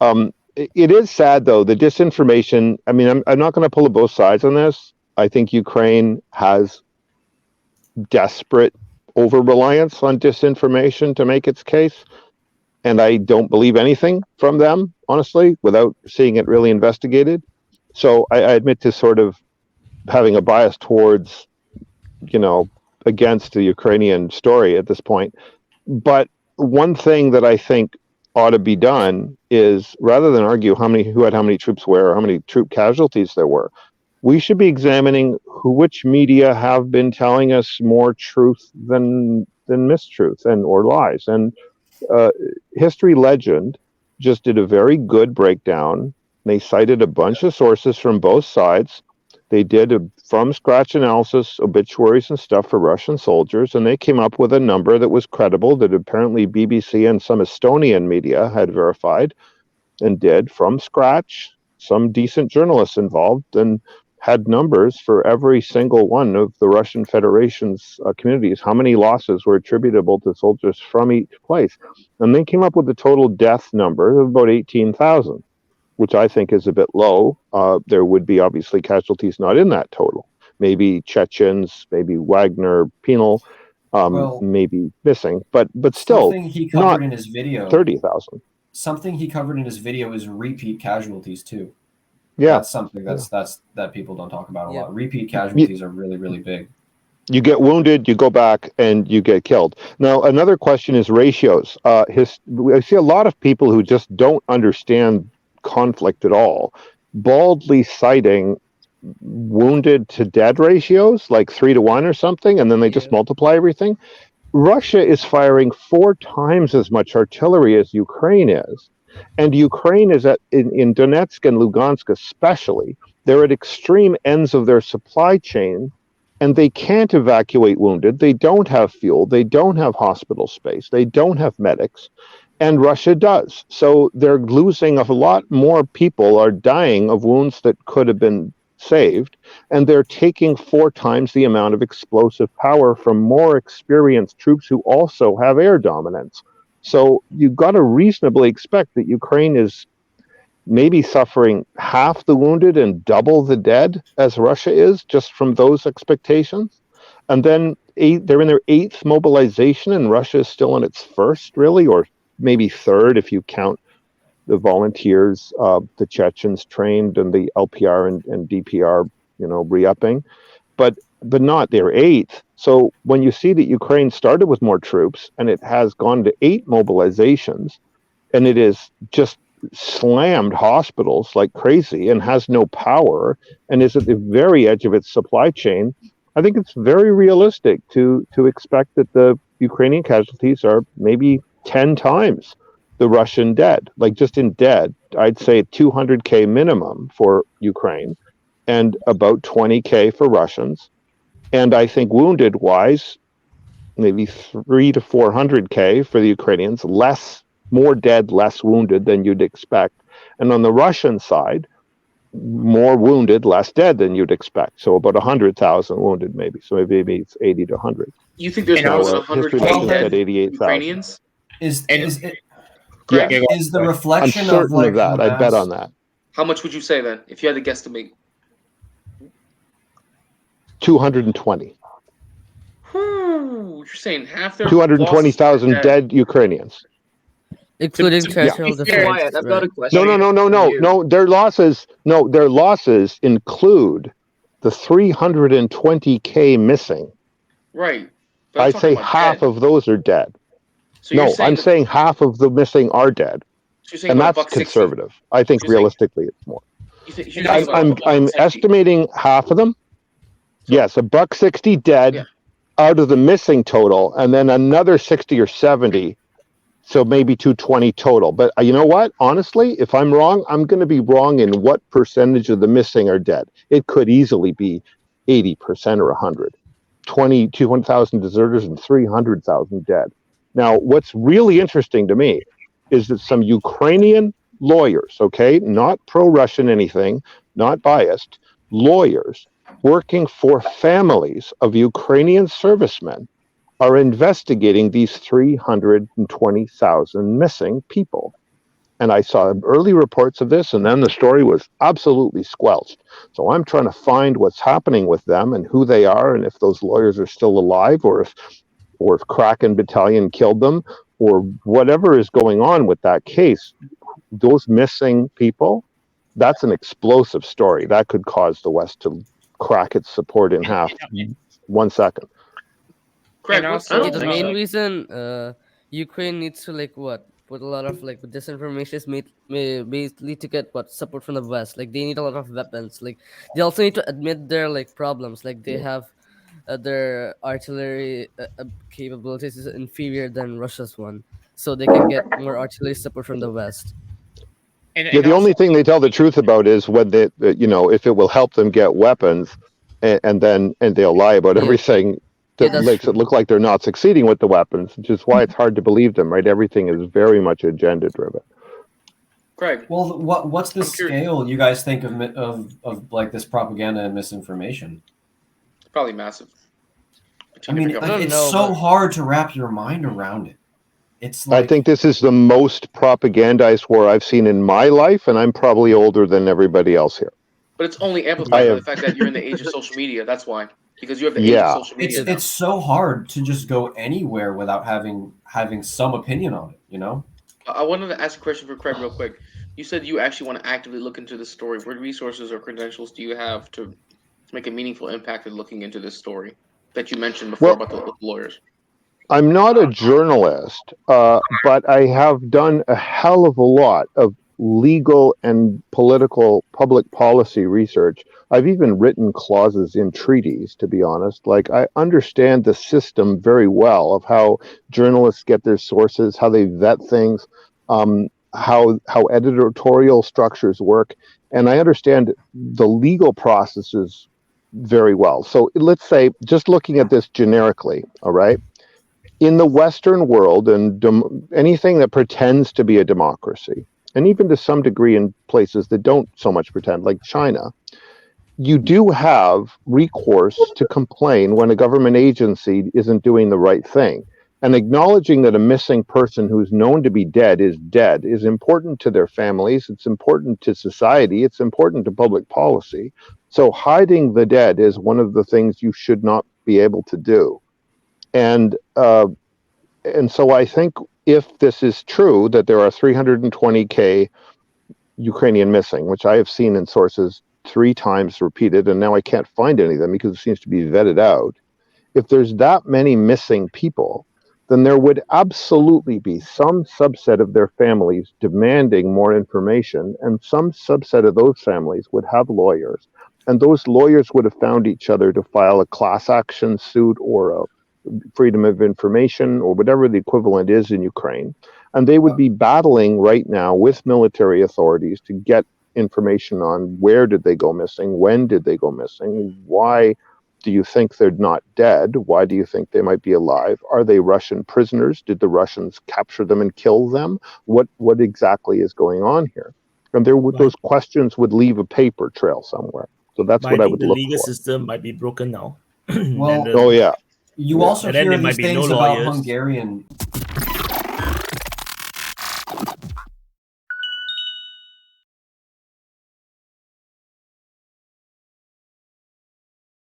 It is sad, though, the disinformation. I mean, I'm not going to pull both sides on this. I think Ukraine has desperate over-reliance on disinformation to make its case. And I don't believe anything from them, honestly, without seeing it really investigated. So I admit to sort of having a bias towards, against the Ukrainian story at this point. But one thing that I think ought to be done is, rather than argue who had how many troops where, or how many troop casualties there were, we should be examining which media have been telling us more truth than mistruth or lies. And History Legend just did a very good breakdown. They cited a bunch of sources from both sides. They did a from-scratch analysis, obituaries and stuff for Russian soldiers, and they came up with a number that was credible, that apparently BBC and some Estonian media had verified and did from scratch. Some decent journalists involved and had numbers for every single one of the Russian Federation's communities, how many losses were attributable to soldiers from each place. And they came up with a total death number of about 18,000, which I think is a bit low. There would be obviously casualties not in that total. Maybe Chechens, maybe Wagner penal, maybe missing, but still something he covered in his video, 30,000. Something he covered in his video is repeat casualties too. Yeah, that's something that people don't talk about a lot. Repeat casualties are really, really big. You get wounded, you go back, and you get killed. Now, another question is ratios. I see a lot of people who just don't understand conflict at all, baldly citing wounded to dead ratios, like 3-to-1 or something, and then they just multiply everything. Russia is firing 4 times as much artillery as Ukraine is. And Ukraine is in Donetsk and Lugansk especially, they're at extreme ends of their supply chain, and they can't evacuate wounded. They don't have fuel. They don't have hospital space. They don't have medics, and Russia does. So they're losing a lot more people are dying of wounds that could have been saved, and they're taking 4 times the amount of explosive power from more experienced troops who also have air dominance. So you've got to reasonably expect that Ukraine is maybe suffering half the wounded and double the dead as Russia is, just from those expectations. And then they're in their 8th mobilization, and Russia is still in its 1st, really, or maybe 3rd if you count the volunteers, the Chechens trained, and the LPR and DPR, re-upping. But not their 8th. So when you see that Ukraine started with more troops and it has gone to 8 mobilizations, and it is just slammed hospitals like crazy and has no power and is at the very edge of its supply chain, I think it's very realistic to expect that the Ukrainian casualties are maybe 10 times the Russian dead. Like, just in dead, I'd say 200K minimum for Ukraine and about 20K for Russians. And I think wounded-wise, maybe 300 to 400K for the Ukrainians, more dead, less wounded than you'd expect. And on the Russian side, more wounded, less dead than you'd expect. So about 100,000 wounded, maybe. So maybe it's 80 to 100. You think there's more than 100,000 dead Ukrainians? Is the reflection I'm certain of, like, of that. I'd bet on that. How much would you say then, if you had to guesstimate? 220. You're saying half their 220,000 dead Ukrainians, including traditional defense. I've got a question. No. Their losses include the 320K missing. Right. I'd say half of those are dead. So I'm saying half of the missing are dead, and that's conservative. I think realistically it's more. I'm estimating half of them. Yes, $160 dead out of the missing total, and then another 60 or 70, so maybe 220 total. But you know what? Honestly, if I'm wrong, I'm going to be wrong in what percentage of the missing are dead. It could easily be 80% or 100. 200,000 deserters and 300,000 dead. Now, what's really interesting to me is that some Ukrainian lawyers, not pro-Russian anything, not biased, lawyers working for families of Ukrainian servicemen are investigating these 320,000 missing people. And I saw early reports of this, and then the story was absolutely squelched. So I'm trying to find what's happening with them and who they are, and if those lawyers are still alive, or if Kraken Battalion killed them, or whatever is going on with that case. Those missing people, that's an explosive story. That could cause the West to crack its support in half 1 second. Correct. Also, the main reason Ukraine needs to put a lot of disinformation is basically to get support from the West. Like they need a lot of weapons. Like they also need to admit their problems. Like they have their artillery capabilities is inferior than Russia's one, so they can get more artillery support from the West. Yeah, the only thing they tell the truth about is when they, if it will help them get weapons, and they'll lie about everything that makes it look like they're not succeeding with the weapons, which is why it's hard to believe them, right? Everything is very much agenda driven. Craig. Well, what's the scale you guys think of like this propaganda and misinformation? It's probably massive. I mean, it's so hard to wrap your mind around it. It's like, I think this is the most propagandized war I've seen in my life, and I'm probably older than everybody else here. But it's only amplified by the fact that you're in the age of social media. That's why. Because you have the age of social media. It's so hard to just go anywhere without having some opinion on it, you know? I wanted to ask a question for Craig real quick. You said you actually want to actively look into this story. What resources or credentials do you have to make a meaningful impact in looking into this story that you mentioned before about the lawyers? I'm not a journalist, but I have done a hell of a lot of legal and political public policy research. I've even written clauses in treaties, to be honest. Like, I understand the system very well of how journalists get their sources, how they vet things, how editorial structures work, and I understand the legal processes very well. So let's say, just looking at this generically, all right? In the Western world, and anything that pretends to be a democracy, and even to some degree in places that don't so much pretend, like China, you do have recourse to complain when a government agency isn't doing the right thing. And acknowledging that a missing person who's known to be dead is important to their families, it's important to society, it's important to public policy. So hiding the dead is one of the things you should not be able to do. And so I think if this is true, that there are 320K Ukrainian missing, which I have seen in sources 3 times repeated, and now I can't find any of them because it seems to be vetted out. If there's that many missing people, then there would absolutely be some subset of their families demanding more information, and some subset of those families would have lawyers, and those lawyers would have found each other to file a class action suit or a freedom of information or whatever the equivalent is in Ukraine. And they would be battling right now with military authorities to get information on where did they go missing, when did they go missing, why do you think they're not dead, why do you think they might be alive, are they Russian prisoners, did the Russians capture them and kill them, what exactly is going on here? And those questions would leave a paper trail somewhere. So that's what I would look for. The legal system might be broken now. Well, oh yeah. You also hear these things about Hungarian